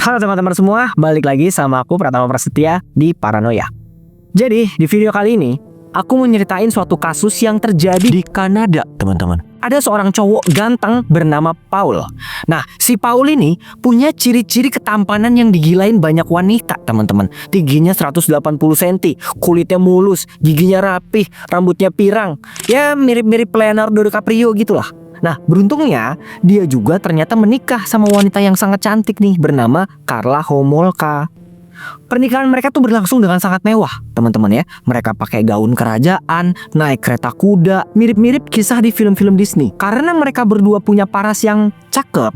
Halo teman-teman semua, balik lagi sama aku Pratama Prasetya di Paranoia. Jadi di video kali ini aku mau nyeritain suatu kasus yang terjadi di Kanada, teman-teman. Ada seorang cowok ganteng bernama Paul. Nah, si Paul ini punya ciri-ciri ketampanan yang digilain banyak wanita, teman-teman. Tingginya 180 cm, kulitnya mulus, giginya rapih, rambutnya pirang. Ya mirip-mirip Leonardo DiCaprio gitulah. Nah, beruntungnya dia juga ternyata menikah sama wanita yang sangat cantik nih, bernama Karla Homolka. Pernikahan mereka tuh berlangsung dengan sangat mewah, teman-teman ya. Mereka pakai gaun kerajaan, naik kereta kuda, mirip-mirip kisah di film-film Disney. Karena mereka berdua punya paras yang cakep,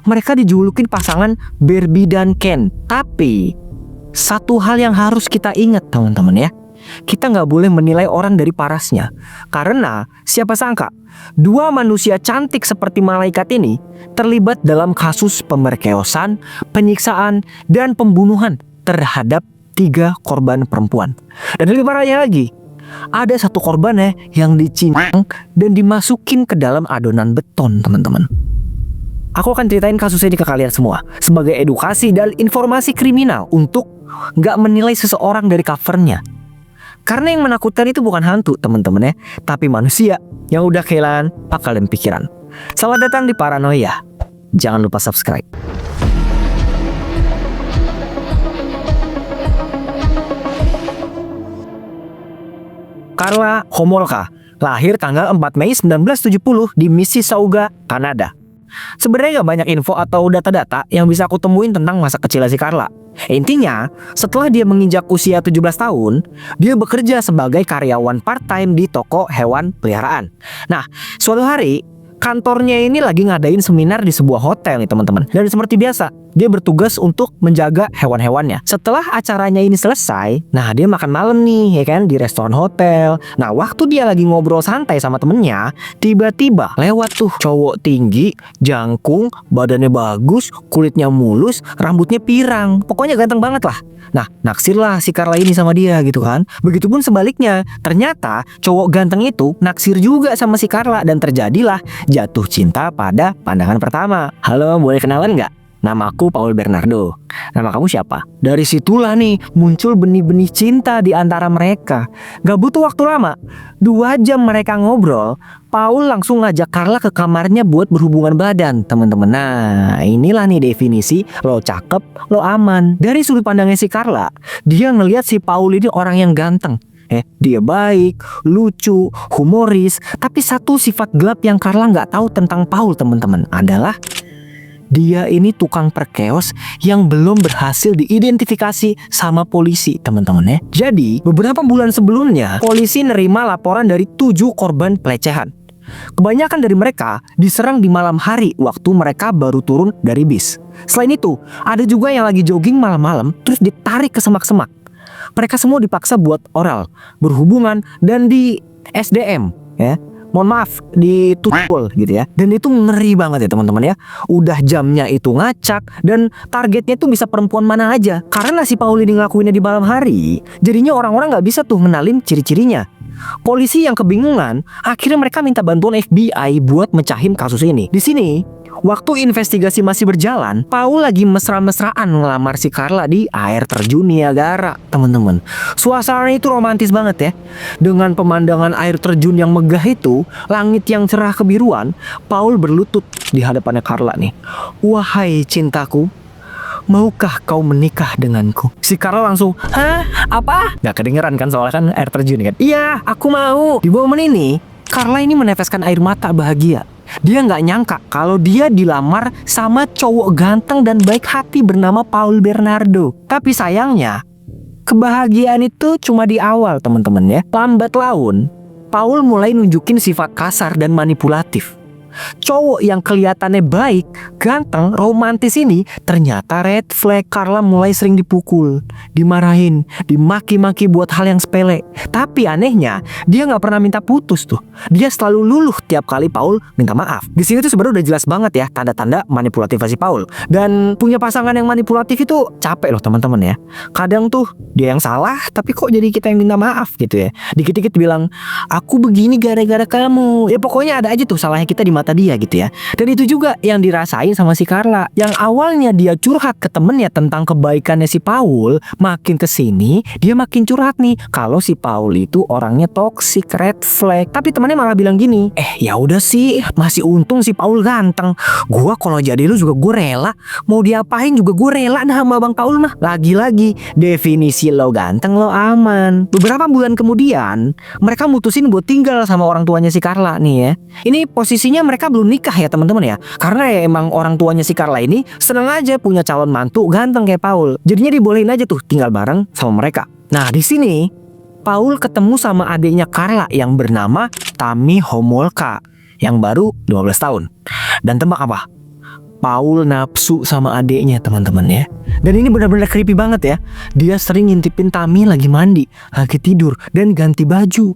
mereka dijulukin pasangan Barbie dan Ken. Tapi satu hal yang harus kita ingat, teman-teman ya, kita nggak boleh menilai orang dari parasnya. Karena siapa sangka dua manusia cantik seperti malaikat ini terlibat dalam kasus pemerkosaan, penyiksaan, dan pembunuhan terhadap 3 korban perempuan. Dan lebih parahnya lagi, ada satu korbannya yang dicincang dan dimasukin ke dalam adonan beton, teman-teman. Aku akan ceritain kasus ini ke kalian semua sebagai edukasi dan informasi kriminal untuk nggak menilai seseorang dari covernya. Karena yang menakutkan itu bukan hantu, teman-teman ya, tapi manusia yang udah kehilangan akal dan pikiran. Selamat datang di Paranoia. Jangan lupa subscribe. Karla Homolka lahir tanggal 4 Mei 1970 di Mississauga, Kanada. Sebenarnya gak banyak info atau data-data yang bisa aku temuin tentang masa kecil si Karla. Intinya, setelah dia menginjak usia 17 tahun, dia bekerja sebagai karyawan part-time di toko hewan peliharaan. Nah, suatu hari, kantornya ini lagi ngadain seminar di sebuah hotel nih, teman-teman. Dan seperti biasa, dia bertugas untuk menjaga hewan-hewannya. Setelah acaranya ini selesai, nah dia makan malam nih, ya kan, di restoran hotel. Nah, waktu dia lagi ngobrol santai sama temennya, tiba-tiba lewat tuh cowok tinggi, jangkung, badannya bagus, kulitnya mulus, rambutnya pirang. Pokoknya ganteng banget lah. Nah, naksirlah si Karla ini sama dia gitu kan. Begitupun sebaliknya, ternyata cowok ganteng itu naksir juga sama si Karla dan terjadilah jatuh cinta pada pandangan pertama. Halo, boleh kenalan nggak? Nama aku Paul Bernardo. Nama kamu siapa? Dari situlah nih muncul benih-benih cinta di antara mereka. Gak butuh waktu lama, 2 jam mereka ngobrol, Paul langsung ngajak Karla ke kamarnya buat berhubungan badan, teman-teman. Nah, inilah nih definisi lo cakep, lo aman. Dari sudut pandangnya si Karla, dia ngelihat si Paul ini orang yang ganteng. Dia baik, lucu, humoris. Tapi satu sifat gelap yang Karla nggak tahu tentang Paul, teman-teman, adalah dia ini tukang perkeos yang belum berhasil diidentifikasi sama polisi, teman-teman ya. Jadi, beberapa bulan sebelumnya, polisi nerima laporan dari 7 korban pelecehan. Kebanyakan dari mereka diserang di malam hari waktu mereka baru turun dari bis. Selain itu, ada juga yang lagi jogging malam-malam terus ditarik ke semak-semak. Mereka semua dipaksa buat oral, berhubungan, dan di SDM ya. Mohon maaf, ditutul gitu ya. Dan itu ngeri banget ya teman-teman ya. Udah jamnya itu ngacak dan targetnya itu bisa perempuan mana aja. Karena si Paul ini ngelakuinnya di malam hari, jadinya orang-orang gak bisa tuh ngenalin ciri-cirinya. Polisi yang kebingungan, akhirnya mereka minta bantuan FBI buat mecahin kasus ini. Di sini, waktu investigasi masih berjalan, Paul lagi mesra-mesraan ngelamar si Karla di air terjun Niagara, teman-teman. Suasananya itu romantis banget ya. Dengan pemandangan air terjun yang megah itu, langit yang cerah kebiruan, Paul berlutut di hadapannya Karla nih. Wahai cintaku, maukah kau menikah denganku? Si Karla langsung, hah? Apa? Gak kedengeran kan, soalnya kan air terjun kan. Iya, aku mau. Di momen ini, Karla ini meneteskan air mata bahagia. Dia nggak nyangka kalau dia dilamar sama cowok ganteng dan baik hati bernama Paul Bernardo. Tapi sayangnya, kebahagiaan itu cuma di awal, teman-teman ya. Lambat laun, Paul mulai nunjukin sifat kasar dan manipulatif. Cowok yang kelihatannya baik, ganteng, romantis ini ternyata red flag. Karla mulai sering dipukul, dimarahin, dimaki-maki buat hal yang sepele. Tapi anehnya, dia nggak pernah minta putus tuh. Dia selalu luluh tiap kali Paul minta maaf. Di sini tuh sebenarnya udah jelas banget ya tanda-tanda manipulatif si Paul. Dan punya pasangan yang manipulatif itu capek loh teman-teman ya. Kadang tuh dia yang salah, tapi kok jadi kita yang minta maaf gitu ya. Dikit-dikit bilang, aku begini gara-gara kamu. Ya pokoknya ada aja tuh salahnya kita di mata kata dia gitu ya. Dan itu juga yang dirasain sama si Carla. Yang awalnya dia curhat ke temennya tentang kebaikannya si Paul, makin kesini dia makin curhat nih kalau si Paul itu orangnya toxic, red flag. Tapi temannya malah bilang gini, ya udah sih, masih untung si Paul ganteng. Gua kalau jadi lu juga gue rela, mau diapain juga gue rela nah sama Bang Paul mah. Lagi-lagi definisi lo ganteng lo aman. Beberapa bulan kemudian mereka mutusin buat tinggal sama orang tuanya si Carla nih ya. Ini posisinya mereka belum nikah ya teman-teman ya. Karena ya emang orang tuanya si Carla ini seneng aja punya calon mantu ganteng kayak Paul. Jadinya dibolehin aja tuh tinggal bareng sama mereka. Nah di sini Paul ketemu sama adiknya Carla yang bernama Tammy Homolka yang baru 12 tahun. Dan tebak apa? Paul nafsu sama adiknya teman-teman ya. Dan ini benar-benar creepy banget ya. Dia sering ngintipin Tammy lagi mandi, lagi tidur, dan ganti baju.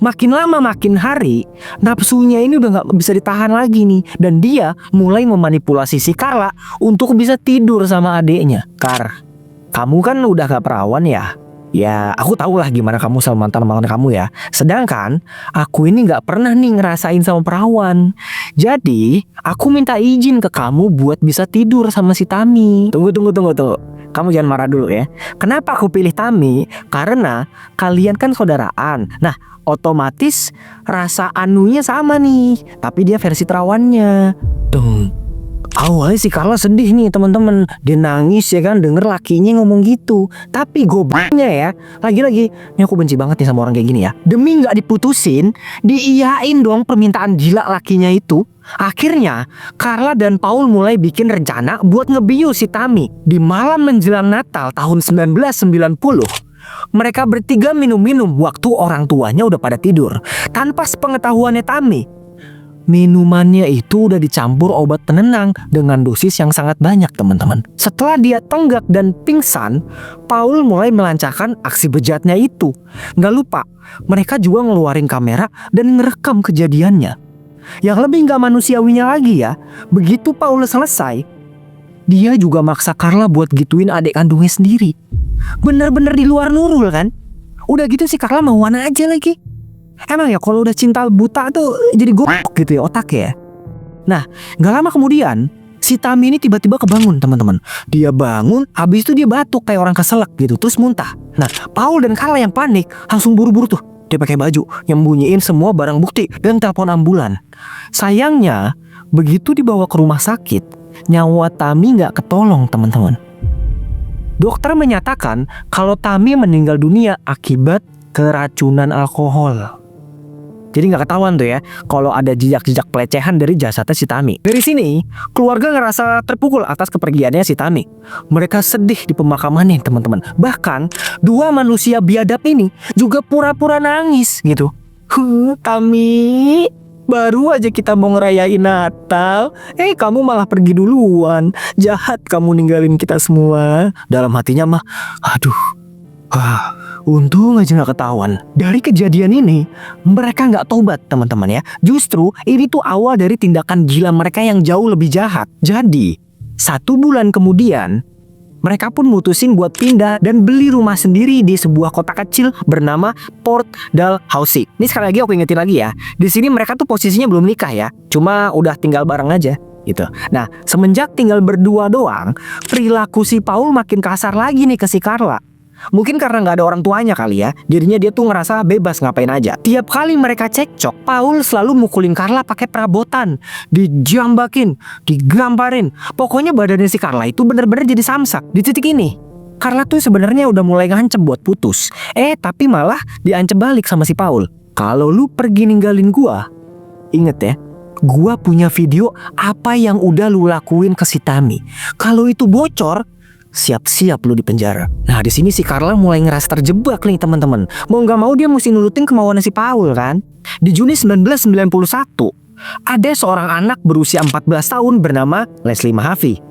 Makin lama makin hari, nafsunya ini udah gak bisa ditahan lagi nih. Dan dia mulai memanipulasi si Carla untuk bisa tidur sama adiknya. Kar, kamu kan udah gak perawan ya? Ya aku tahu lah gimana kamu sama mantan-mantan kamu ya. Sedangkan aku ini gak pernah nih ngerasain sama perawan. Jadi aku minta izin ke kamu buat bisa tidur sama si Tammy. Tunggu. Kamu jangan marah dulu ya. Kenapa aku pilih Tammy? Karena kalian kan saudaraan. Nah otomatis rasa anunya sama nih. Tapi dia versi terawannya. Tuh. Awalnya si Carla sedih nih teman-teman. Dia nangis ya kan denger lakinya ngomong gitu. Tapi gobloknya ya, lagi-lagi ini aku benci banget nih sama orang kayak gini ya. Demi gak diputusin, diiyain dong permintaan gila lakinya itu. Akhirnya Carla dan Paul mulai bikin rencana buat ngebius si Tammy. Di malam menjelang Natal tahun 1990, mereka bertiga minum-minum waktu orang tuanya udah pada tidur. Tanpa sepengetahuannya Tammy, minumannya itu udah dicampur obat penenang dengan dosis yang sangat banyak teman-teman. Setelah dia tenggak dan pingsan, Paul mulai melancarkan aksi bejatnya itu. Gak lupa, mereka juga ngeluarin kamera dan ngerekam kejadiannya. Yang lebih gak manusiawinya lagi ya, begitu Paul selesai, dia juga maksa Carla buat gituin adik kandungnya sendiri. Bener-bener di luar nurul kan. Udah gitu si Carla mauan aja lagi. Emang ya kalau udah cinta buta tuh jadi goblok gitu ya otaknya ya. Nah gak lama kemudian si Tammy ini tiba-tiba kebangun teman-teman. Dia bangun, habis itu dia batuk kayak orang keselak gitu, terus muntah. Nah Paul dan Carla yang panik langsung buru-buru tuh. Dia pakai baju, nyembunyiin semua barang bukti dan telepon ambulan. Sayangnya begitu dibawa ke rumah sakit, nyawa Tammy gak ketolong teman-teman. Dokter menyatakan kalau Tammy meninggal dunia akibat keracunan alkohol. Jadi gak ketahuan tuh ya kalau ada jejak-jejak pelecehan dari jasadnya si Tammy. Dari sini keluarga ngerasa terpukul atas kepergiannya si Tammy. Mereka sedih di pemakamannya teman-teman. Bahkan dua manusia biadab ini juga pura-pura nangis gitu. Tammy, baru aja kita mau ngerayain Natal, kamu malah pergi duluan. Jahat kamu ninggalin kita semua. Dalam hatinya mah, aduh, untung aja gak ketahuan. Dari kejadian ini mereka gak tobat teman-teman ya. Justru ini tuh awal dari tindakan gila mereka yang jauh lebih jahat. Jadi 1 bulan kemudian mereka pun mutusin buat pindah dan beli rumah sendiri di sebuah kota kecil bernama Port Dalhousie. Ini sekali lagi aku ingetin lagi ya, di sini mereka tuh posisinya belum nikah ya, cuma udah tinggal bareng aja gitu. Nah semenjak tinggal berdua doang, perilaku si Paul makin kasar lagi nih ke si Carla. Mungkin karena gak ada orang tuanya kali ya, jadinya dia tuh ngerasa bebas ngapain aja. Tiap kali mereka cekcok, Paul selalu mukulin Carla pakai perabotan, dijambakin, digamparin. Pokoknya badannya si Carla itu bener-bener jadi samsak. Di titik ini Carla tuh sebenarnya udah mulai ngancem buat putus. Tapi malah diancem balik sama si Paul. Kalau lu pergi ninggalin gua, inget ya, gua punya video apa yang udah lu lakuin ke si Tammy. Kalau itu bocor, siap-siap lu di penjara. Nah di sini si Carla mulai ngerasa terjebak nih teman-teman. Mau nggak mau dia mesti nurutin kemauan si Paul kan. Di Juni 1991 ada seorang anak berusia 14 tahun bernama Leslie Mahaffey.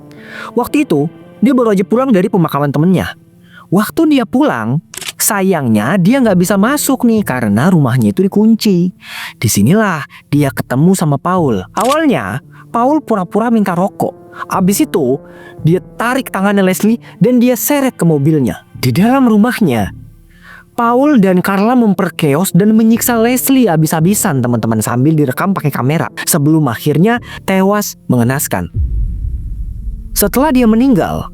Waktu itu dia baru aja pulang dari pemakaman temennya. Waktu dia pulang, sayangnya dia nggak bisa masuk nih karena rumahnya itu dikunci. Disinilah dia ketemu sama Paul. Awalnya Paul pura-pura minta rokok. Abis itu dia tarik tangannya Leslie dan dia seret ke mobilnya. Di dalam rumahnya Paul dan Carla memperkeos dan menyiksa Leslie abis-abisan teman-teman sambil direkam pakai kamera sebelum akhirnya tewas mengenaskan. Setelah dia meninggal,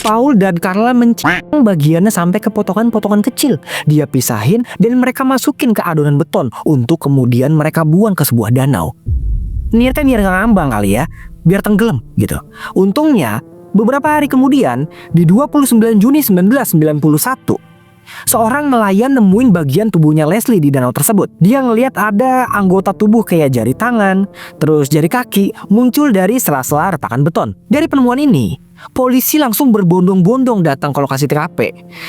Paul dan Carla mencang bagiannya sampai ke potongan-potongan kecil. Dia pisahin dan mereka masukin ke adonan beton untuk kemudian mereka buang ke sebuah danau. Niatnya biar ngambang kali ya, biar tenggelam gitu. Untungnya beberapa hari kemudian di 29 Juni 1991 seorang nelayan nemuin bagian tubuhnya Leslie di danau tersebut. Dia ngelihat ada anggota tubuh kayak jari tangan, terus jari kaki muncul dari sela-sela retakan beton. Dari penemuan ini, polisi langsung berbondong-bondong datang ke lokasi TKP.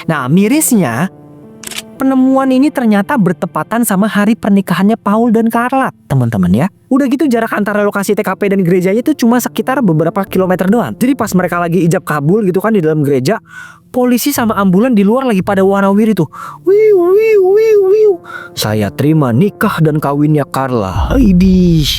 Nah, mirisnya penemuan ini ternyata bertepatan sama hari pernikahannya Paul dan Carla, teman-teman ya. Udah gitu jarak antara lokasi TKP dan gerejanya itu cuma sekitar beberapa kilometer doang. Jadi pas mereka lagi ijab kabul gitu kan di dalam gereja, polisi sama ambulan di luar lagi pada warawiri tuh. Wiu wiu wiu wiu. Saya terima nikah dan kawinnya Carla. Idih,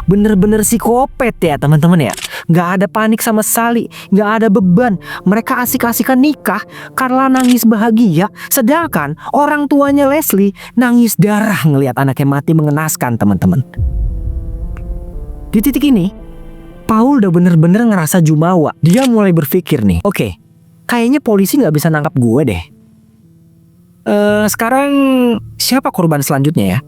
bener-bener psikopat ya teman-teman ya. Gak ada panik sama sekali, gak ada beban. Mereka asik-asikan nikah, Carla nangis bahagia. Sedangkan orang tuanya Leslie nangis darah ngelihat anaknya mati mengenaskan teman-teman. Di titik ini, Paul udah bener-bener ngerasa jumawa. Dia mulai berpikir nih, oke, kayaknya polisi gak bisa nangkap gue deh. Sekarang siapa korban selanjutnya ya?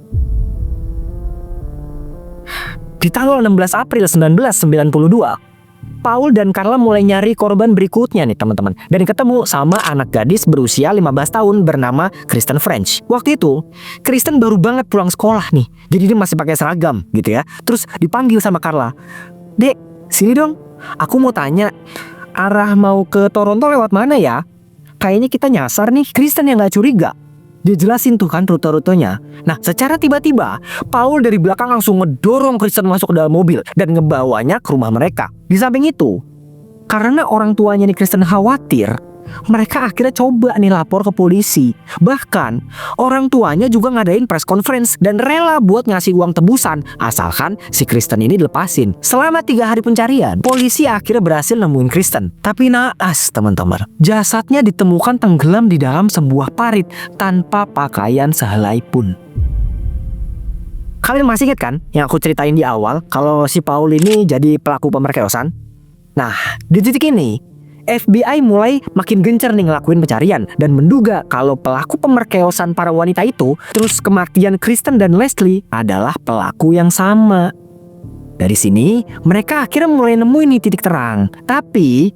Di tanggal 16 April 1992, Paul dan Carla mulai nyari korban berikutnya nih teman-teman. Dan ketemu sama anak gadis berusia 15 tahun bernama Kristen French. Waktu itu, Kristen baru banget pulang sekolah nih. Jadi dia masih pakai seragam gitu ya. Terus dipanggil sama Carla. Dek, sini dong. Aku mau tanya, arah mau ke Toronto lewat mana ya? Kayaknya kita nyasar nih. Kristen yang gak curiga. Dia jelasin tuh kan rute-rutenya. Nah, secara tiba-tiba Paul dari belakang langsung ngedorong Kristen masuk ke dalam mobil dan ngebawanya ke rumah mereka. Di samping itu, karena orang tuanya nih Kristen khawatir, mereka akhirnya coba nih lapor ke polisi. Bahkan orang tuanya juga ngadain press conference dan rela buat ngasih uang tebusan asalkan si Kristen ini dilepasin. Selama 3 hari pencarian, polisi akhirnya berhasil nemuin Kristen. Tapi naas teman-teman, jasadnya ditemukan tenggelam di dalam sebuah parit tanpa pakaian sehelai pun. Kalian masih ingat kan yang aku ceritain di awal kalau si Paul ini jadi pelaku pemerkosaan? Nah, di titik ini FBI mulai makin gencar nih ngelakuin pencarian dan menduga kalau pelaku pemerkosaan para wanita itu terus kematian Kristen dan Leslie adalah pelaku yang sama. Dari sini mereka akhirnya mulai nemuin nih titik terang. Tapi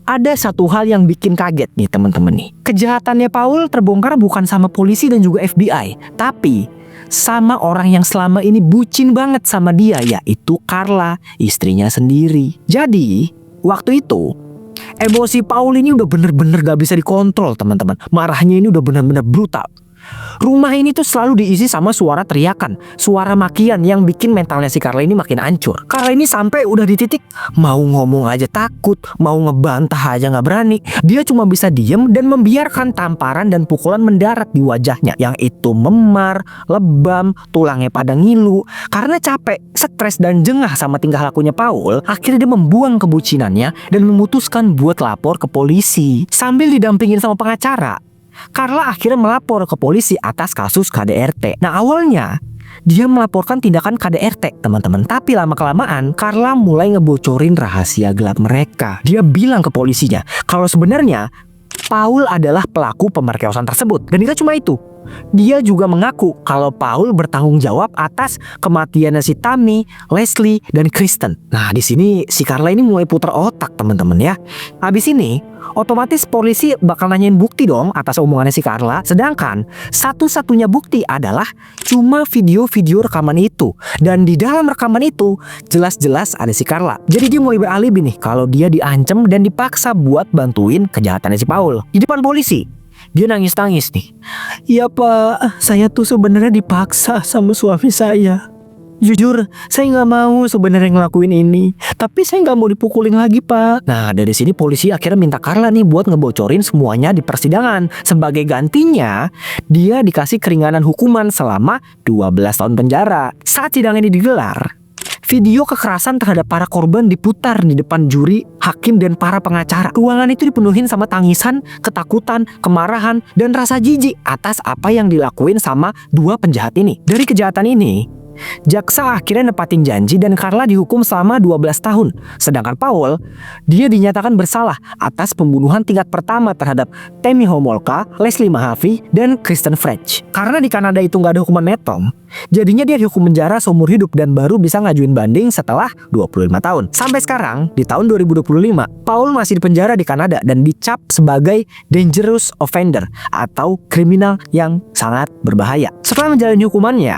ada satu hal yang bikin kaget nih teman-teman nih. Kejahatannya Paul terbongkar bukan sama polisi dan juga FBI, tapi sama orang yang selama ini bucin banget sama dia, yaitu Carla, istrinya sendiri. Jadi waktu itu emosi Paul ini udah bener-bener gak bisa dikontrol teman-teman. Marahnya ini udah bener-bener brutal. Rumah ini tuh selalu diisi sama suara teriakan, suara makian yang bikin mentalnya si Carla ini makin hancur. Carla ini sampai udah di titik mau ngomong aja takut, mau ngebantah aja gak berani. Dia cuma bisa diem dan membiarkan tamparan dan pukulan mendarat di wajahnya, yang itu memar, lebam, tulangnya pada ngilu. Karena capek, stres dan jengah sama tingkah lakunya Paul, akhirnya dia membuang kebucinannya dan memutuskan buat lapor ke polisi. Sambil didampingin sama pengacara, Carla akhirnya melapor ke polisi atas kasus KDRT. Nah, awalnya dia melaporkan tindakan KDRT teman-teman. Tapi lama-kelamaan Carla mulai ngebocorin rahasia gelap mereka. Dia bilang ke polisinya kalau sebenarnya Paul adalah pelaku pemerkosaan tersebut. Dan tidak cuma itu, dia juga mengaku kalau Paul bertanggung jawab atas kematiannya si Tammy, Leslie, dan Kristen. Nah, di sini si Carla ini mulai putar otak teman-teman ya. Habis ini otomatis polisi bakal nanyain bukti dong atas omongannya si Carla. Sedangkan satu-satunya bukti adalah cuma video-video rekaman itu. Dan di dalam rekaman itu jelas-jelas ada si Carla. Jadi dia mulai beralibi nih kalau dia diancam dan dipaksa buat bantuin kejahatannya si Paul. Di depan polisi dia nangis-nangis nih. "Iya pak, saya tuh sebenarnya dipaksa sama suami saya. Jujur, saya nggak mau sebenarnya ngelakuin ini. Tapi saya nggak mau dipukulin lagi pak." Nah, dari sini polisi akhirnya minta Carla nih buat ngebocorin semuanya di persidangan. Sebagai gantinya, dia dikasih keringanan hukuman selama 12 tahun penjara. Saat sidang ini digelar, Video kekerasan terhadap para korban diputar di depan juri, hakim, dan para pengacara. Ruangan itu dipenuhin sama tangisan, ketakutan, kemarahan, dan rasa jijik atas apa yang dilakuin sama dua penjahat ini. Dari kejahatan ini, jaksa akhirnya nepatin janji dan Carla dihukum selama 12 tahun. Sedangkan Paul, dia dinyatakan bersalah atas pembunuhan tingkat pertama terhadap Tammy Homolka, Leslie Mahaffey, dan Kristen French. Karena di Kanada itu nggak ada hukuman Metom, jadinya dia dihukum penjara seumur hidup dan baru bisa ngajuin banding setelah 25 tahun. Sampai sekarang, di tahun 2025, Paul masih dipenjara di Kanada dan dicap sebagai dangerous offender atau kriminal yang sangat berbahaya. Setelah menjalani hukumannya,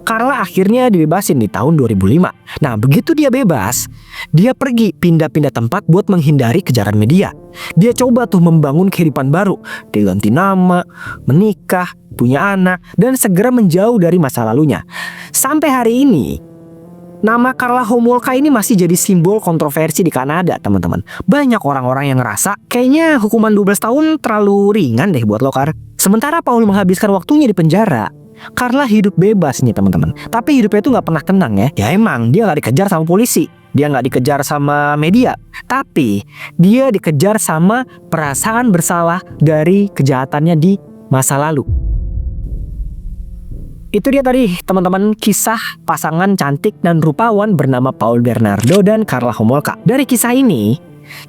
Carla akhirnya dibebasin di tahun 2005. Nah, begitu dia bebas, dia pergi pindah-pindah tempat buat menghindari kejaran media. Dia coba tuh membangun kehidupan baru. Dia ganti nama, menikah, punya anak, dan segera menjauh dari masa lalunya. Sampai hari ini, nama Carla Homolka ini masih jadi simbol kontroversi di Kanada, teman-teman. Banyak orang-orang yang ngerasa kayaknya hukuman 12 tahun terlalu ringan deh buat lo, Kar. Sementara Paul menghabiskan waktunya di penjara, Carla hidup bebas nih, teman-teman. Tapi hidupnya itu nggak pernah tenang ya. Ya emang dia nggak dikejar sama polisi, dia nggak dikejar sama media, tapi dia dikejar sama perasaan bersalah dari kejahatannya di masa lalu. Itu dia tadi, teman-teman, kisah pasangan cantik dan rupawan bernama Paul Bernardo dan Carla Homolka. Dari kisah ini,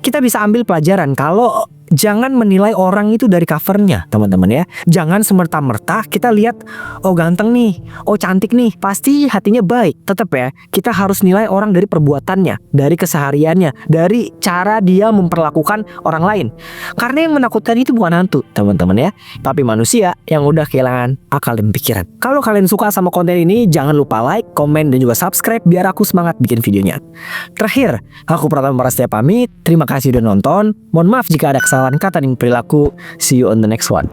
kita bisa ambil pelajaran kalau jangan menilai orang itu dari covernya, teman-teman ya. Jangan semerta-merta kita lihat, oh ganteng nih, oh cantik nih, pasti hatinya baik. Tetap ya, kita harus nilai orang dari perbuatannya, dari kesehariannya, dari cara dia memperlakukan orang lain. Karena yang menakutkan itu bukan hantu, teman-teman ya, tapi manusia yang udah kehilangan akal dan pikiran. Kalau kalian suka sama konten ini, jangan lupa like, komen, dan juga subscribe biar aku semangat bikin videonya. Terakhir, aku Pratama Prasetya pamit. Terima kasih udah nonton. Mohon maaf jika ada kesalahan kata dan perilaku. See you on the next one.